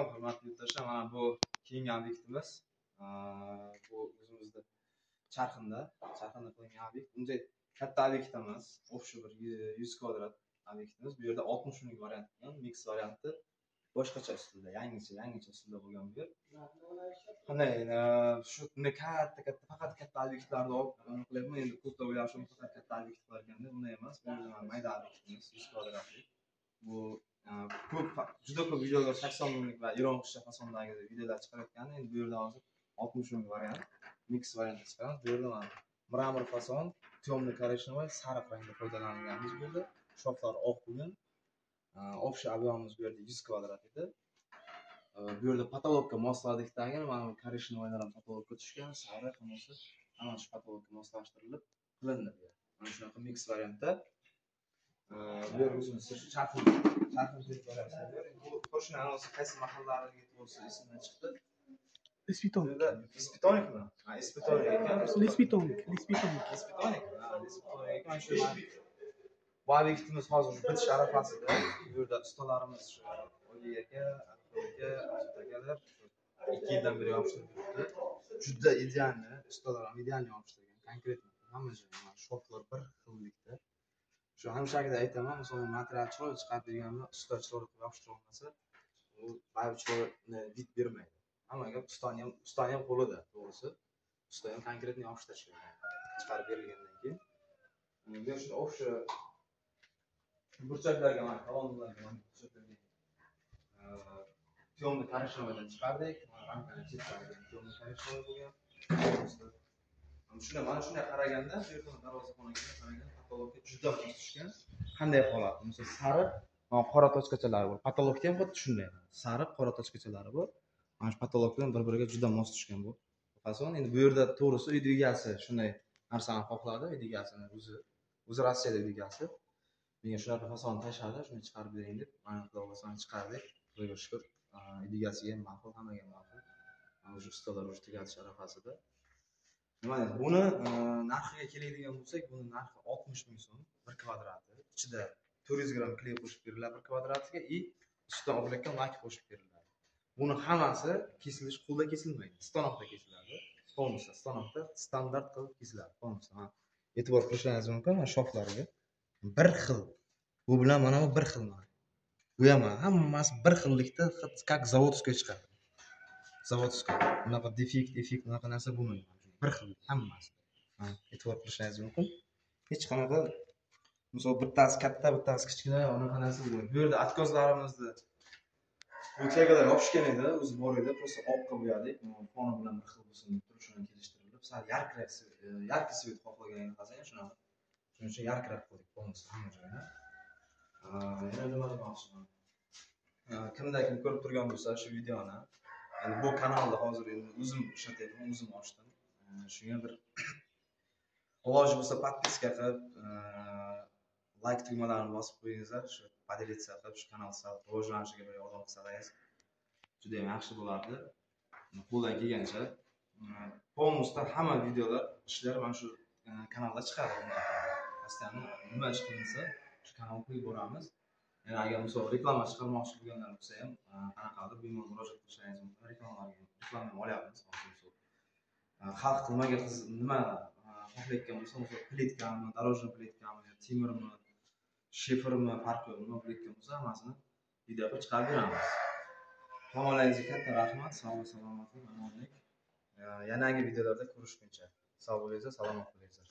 Salom hurmatli yurtdoshlar. Mana bu keyingi obyektimiz. Bu o'zimizda Charxinda qilingan obyekt. Unday katta obyekt emas. O'sha bir 100 kvadrat obyektimiz. Bu yerda 60 ming variant bilan mix varianti boshqacha usulda, yangicha usulda bo'lgan bu yer. Qanday shu faqat katta obyektlarni olib qilyapman. Endi ko'pda o'ylashim faqat katta obyekt qilarganda bunday emas. Bu mayda obyektimiz 100 kvadratlik. Bu juda ko'p videolar 80 minglik va iroqcha fasondagi videolar chiqarayotganda endi bu yerda hozir 60 ming variant mix variantda chiqaramiz. Bu yerda mana mramor fason, temный коричневый, sariq rangda foydalanganmiz bu yerda. Shoflar oq bo'lgan. Общий объемimiz bu yerda 100 kvadrat edi. Bu yerda patologga mosladikdagi mana bu коричневыйlar ham patologga tushgan, sariq hammasi ana shu patologga moslashtirilib qilindi bu yer. Mana shunaqa mix variantda bu yer o'zimiz Charxin deb ko'ramiz. Bu qo'shni anosi qaysi mahallalarga to'g'risi esimdan chiqdi. Ispitonik. Ispitonikmi? Ha, Ispitonik ekan. Ispitonik. Ekan shu bu obyektimiz hozir bitish arafasida. Bu yerda ustalarimiz shu Oyi aka, akalar 2 yildan beri yopishtirib yuribdi. Juda idealni, ustalar ham idealni yopishtirgan. Konkretno hamma joyi shoflar bir xillikda. Shu hamshakida aytaman, masalan, material chiroyli chiqarib berganmi, usta chiroyli qilib yopishtirib olmasa, u baribir chiroyli did bermaydi. Hamma gap ustani ham qo'lida, to'g'risi. Usta ham konkretno yopishtirish kerak. Chiqarib berilgandan keyin. Men shuni o'sha burchaklarga mana kolonnalarga ko'rsatilgan. Temный коричневыйdan chiqardik. Mana ramkani chetlariga temный коричневый bo'lgan. Mana shunday qaraganda, bu yerda darvozaxonaga qaraganda patologga juda mos tushgan. Qanday holat? Masalan, sariq, qora tochkachalari bor. Patologga ham xuddi shunday. Sariq, qora tochkachalari bor. Mana shu patolog bilan bir-biriga juda mos tushgan bu. Fason. Endi bu yerda to'g'risi uy egasi shunday narsani xohladi, uy egasini o'zi Rossiyada uy egasi. Menga shunaqa fason tashladi, shuni chiqarib bering deb, mana xudoga chiqardik. Xudoga shukr. Uy egasiga ham ma'qul, hammaga ma'qul. Mana shu ustalar o'sha tugatish arafasida. Nima deydi? Buni narxiga keladigan bo'lsak, buni narxi 60 ming so'm 1 kvadrati. Ichida 400 gram kley qo'shib beriladi 1 kvadratiga va ustidan opilayotgan lak qo'shib beriladi. Buni hammasi kesilish qo'lda kesilmaydi, stanokda kesiladi. Polностью stanokda standart qilib kesiladi. Polностью. E'tibor qilishingiz mumkin mana shoflariga. Bir xil. Bu bilan mana bu bir xil. Bu ham hammasi bir xillikda, как zavodskiy chiqadi. Zavodskiy. Bunaqa defekt bunaqa narsa bo'lmaydi. Bir xil hammasi. E'tibor qilishingiz mumkin. Hech qanaqa misol bittasi katta, bittasi kichkina, unaqa narsa bo'lmaydi. Bu yerda atkozlarimizni bu tegalar yopishgan edi, o'zi bor edi, просто oqqa bo'yadik. Foni bilan bir xil bo'lsin deb turib shuni kelishtirilib, sal yarki svet xohlagan qilsangiz shunaqa. Shuning uchun yarkiroq qildik bo'lmasa hamma joyini. Yana nima demoqchiman? Kimda kim ko'rib turgan bo'lsa shu videoni, endi bu kanalda hozir endi o'zim ishlatyapman, o'zim ochdim. Shunga bir iloji bo'lsa podpiska qilib, like tugmalarini bosib qo'yingizlar, shu поделиться qilib shu kanal sal rivojlanishiga bir yordam qilsangiz juda ham yaxshi bo'lardi. Qo'ldan kelgancha polностью hamma videolar ishlar mana shu kanalda chiqadi. Постоянно nima ish qilinsa shu kanalga qo'yib boramiz. Yani agar misol reklama chiqarmoqchi bo'lganlar bo'lsa ham, qanaqadir bemalol murojaat qilishingiz mumkin. Reklama olyapmiz. Xalq nima xohlayotgan bo'lsa, misol plitkami, дорожный plitkami, temirmi, shifermi, farqi yo'q. Nima qilayotgan bo'lsa, hammasini video qilib chiqarib beramiz. Tomonlaringizga katta rahmat. Salomatlik, omonlik. Yangi videolarda ko'rishguncha sog' bo'linglar, salomat bo'linglar.